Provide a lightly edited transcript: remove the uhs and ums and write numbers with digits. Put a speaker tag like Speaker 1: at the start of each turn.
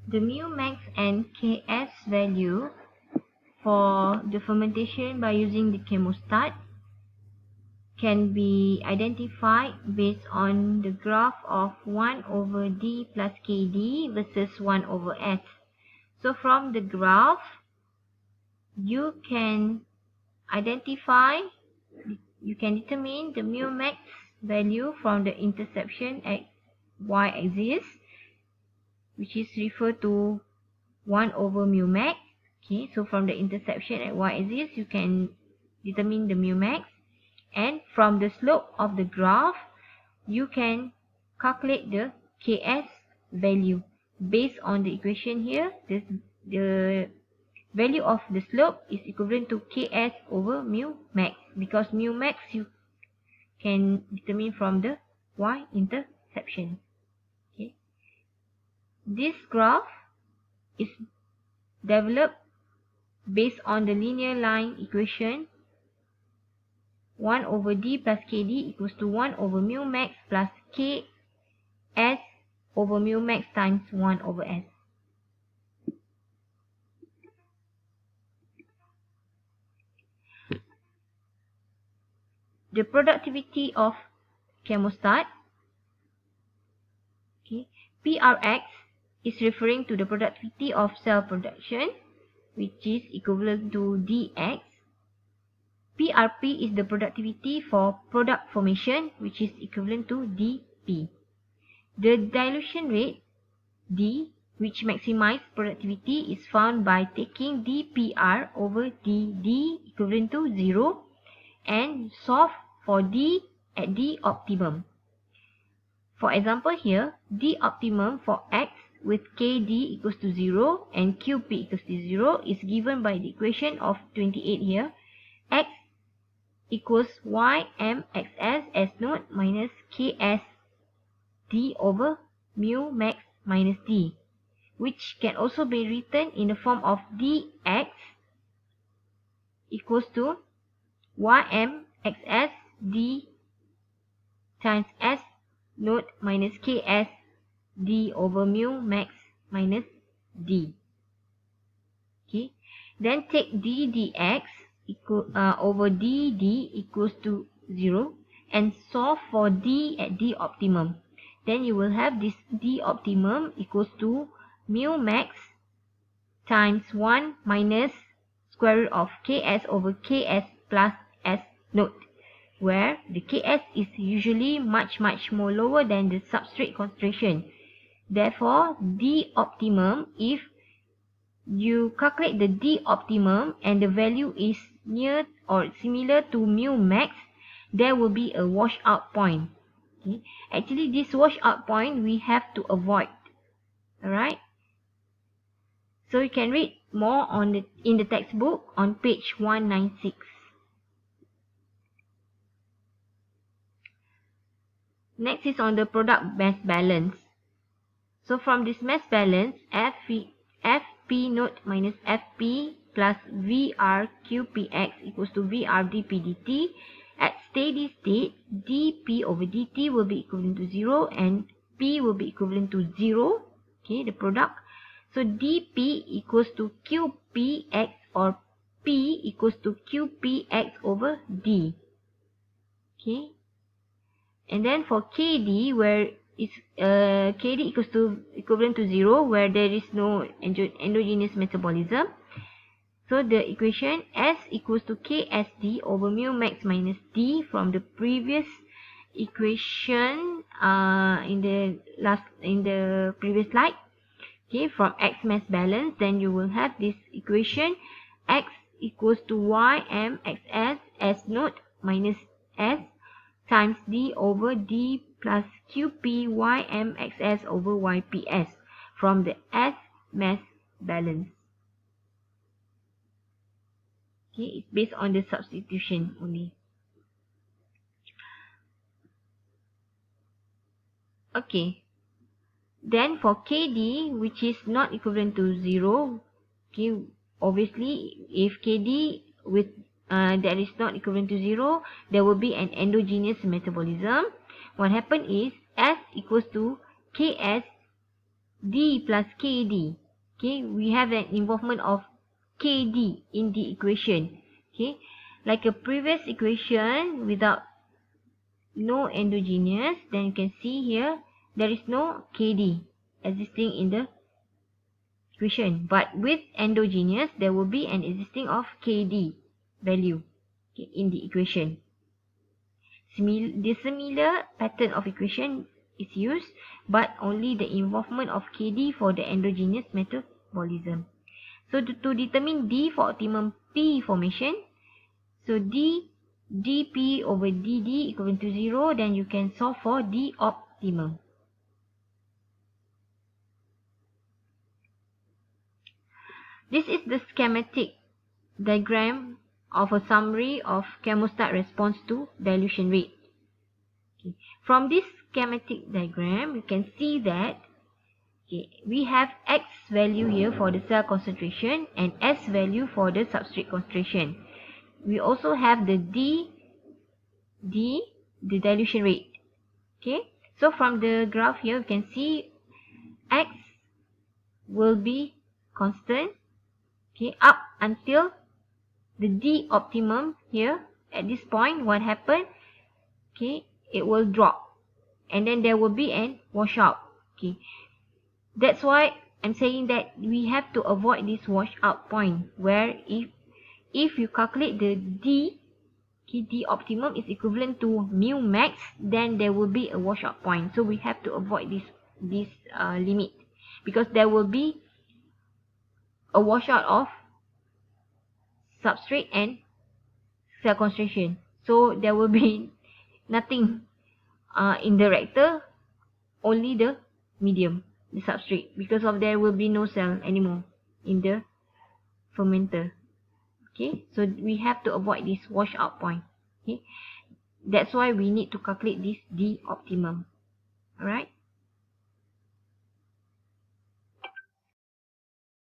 Speaker 1: The mu max and Ks value for the fermentation by using the chemostat can be identified based on the graph of 1 over d plus kd versus 1 over s. So from the graph, you can identify, you can determine the mu max value from the interception at y-axis, which is referred to 1 over mu max. Okay, so from the interception at y-axis, you can determine the mu max. And from the slope of the graph, you can calculate the Ks value. Based on the equation here, the value of the slope is equivalent to Ks over mu max, because mu max you can determine from the y-interception. Okay. This graph is developed based on the linear line equation 1 over d plus kd equals to 1 over mu max plus Ks over mu max times 1 over s. The productivity of chemostat, okay, Prx is referring to the productivity of cell production, which is equivalent to dx. Prp is the productivity for product formation, which is equivalent to dP. The dilution rate, d, which maximizes productivity, is found by taking dPr over dd equivalent to 0 and solve for d at d optimum. For example here, d optimum for x with kd equals to 0 and qp equals to 0 is given by the equation of 28 here. X equals ymxs s naught minus ks d over mu max minus d, which can also be written in the form of dx equals to ymxs d times s naught minus ks d over mu max minus d. Okay, then take d dx over dd equals to 0 and solve for d at d optimum. Then you will have this d optimum equals to mu max times 1 minus square root of ks over ks plus s naught, where the ks is usually much more lower than the substrate concentration. Therefore, d optimum, if you calculate the d optimum and the value is near or similar to mu max, there will be a washout point. Okay. Actually, this washout point we have to avoid. Alright. So you can read more on in the textbook on page 196. Next is on the product mass balance. So from this mass balance, Fp naught minus Fp plus Vrqpx equals to Vrdpdt. At steady state, dP over dt will be equivalent to 0 and P will be equivalent to 0. Okay, the product. So dP equals to Qpx or P equals to Qpx over D. Okay. And then for Kd, where it's Kd equals to equivalent to 0, where there is no endogenous metabolism. So the equation S equals to Ksd over mu max minus D from the previous equation in the previous slide. Okay, from X mass balance, then you will have this equation X equals to Ymxs S naught minus S times D over D plus Qp Ymxs over Yps from the S mass balance. Okay, it's based on the substitution only. Okay. Then for Kd, which is not equivalent to 0, okay, obviously if Kd with that is not equivalent to 0, there will be an endogenous metabolism. What happens is S equals to Ks D plus KD. Okay, we have an involvement of KD in the equation. Okay, like a previous equation without no endogenous, then you can see here there is no KD existing in the equation. But with endogenous, there will be an existing of KD value, okay, in the equation. The similar pattern of equation is used, but only the involvement of KD for the endogenous metabolism. So to determine D for optimum P formation, so dP over dd equivalent to 0, then you can solve for D optimum. This is the schematic diagram of a summary of chemostat response to dilution rate. Okay. From this schematic diagram, you can see that we have X value here for the cell concentration and S value for the substrate concentration. We also have the D, the dilution rate. Okay, so from the graph here, you can see X will be constant, okay, up until the D optimum here. At this point, what happened? Okay, it will drop, and then there will be an washout. Okay, that's why I'm saying that we have to avoid this washout point, where if you calculate the D, okay, D optimum is equivalent to mu max, then there will be a washout point. So we have to avoid this limit, because there will be a washout of substrate and cell concentration. So there will be nothing in the reactor, only the medium, the substrate, because of there will be no cell anymore in the fermenter. Okay, so we have to avoid this washout point. Okay, that's why we need to calculate this D optimum. Alright.